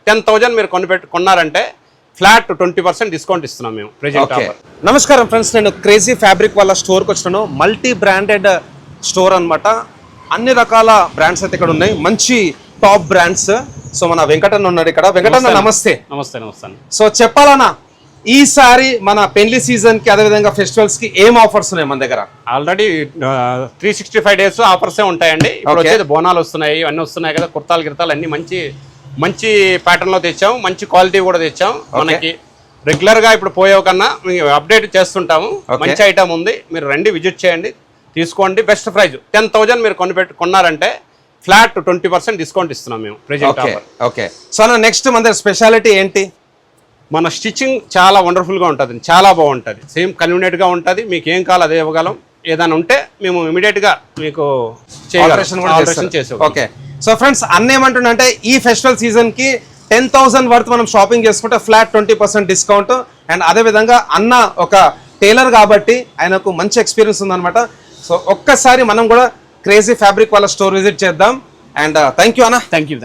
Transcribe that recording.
10,000 మీరు కొన్నారంటే flat 20% discount ఇస్తున్నాం మేము ప్రెజెంట్ ఆఫర్. నమస్కారం ఫ్రెండ్స్, నేను క్రేజీ ఫ్యాబ్రిక్ వాళ్ళ స్టోర్కి వచ్చినాను. మల్టీ బ్రాండెడ్ స్టోర్ అన్నమాట. అన్ని రకాల బ్రాండ్స్ అయితే ఇక్కడ ఉన్నాయి, మంచి టాప్ బ్రాండ్స్. సో మన వెంకటన్న ఉన్నాడు ఇక్కడ. వెంకటన్న నమస్తే. నమస్తే. నమస్తే. సో చెప్పాలన్నా, ఈసారి మన పెళ్లి సీజన్ కి అదేవిధంగా ఫెస్టివల్స్ కి ఏం ఆఫర్స్ ఉన్నాయి మన దగ్గర? ఆల్రెడీ 365 days ఆఫర్సే ఉంటాయండి. ఇప్పుడు వచ్చేది బోనాలు వస్తున్నాయి, అన్నీ వస్తున్నాయి కదా, కుర్తాలు గిర్తాలు అన్ని మంచి ప్యాటర్న్ లో తెచ్చాం, మంచి క్వాలిటీ కూడా తెచ్చాం. మనకి రెగ్యులర్ గా ఇప్పుడు పోయే కన్నా అప్డేట్ చేస్తుంటాము. మంచి ఐటమ్ ఉంది, మీరు రండి, విజిట్ చేయండి, తీసుకోండి. బెస్ట్ ప్రైస్ 10,000 మీరు కొన్నారంటే ఫ్లాట్ 20% డిస్కౌంట్ ఇస్తున్నాం మేము present offer. Okay. So next మన దగ్గర స్పెషాలిటీ ఏంటి? మన స్టిచ్చింగ్ చాలా వండర్ఫుల్గా ఉంటుంది, చాలా బాగుంటుంది, సేమ్ కన్వీనియంట్గా ఉంటుంది. మీకు ఏం కావాలి అదే ఇవ్వగలం. ఏదైనా ఉంటే మేము ఇమీడియట్గా మీకు ఆల్టరేషన్ చేసాం. ఓకే. సో ఫ్రెండ్స్, అన్నేమంటుండే ఈ ఫెస్టివల్ సీజన్ కి 10,000 వర్త్ మనం షాపింగ్ చేసుకుంటే ఫ్లాట్ 20% డిస్కౌంట్. అండ్ అదేవిధంగా అన్న ఒక టైలర్ కాబట్టి ఆయనకు మంచి ఎక్స్పీరియన్స్ ఉందన్నమాట. సో ఒక్కసారి మనం కూడా క్రేజీ ఫ్యాబ్రిక్ వాళ్ళ స్టోర్ విజిట్ చేద్దాం. అండ్ థ్యాంక్ యూ అన్న. Thank you.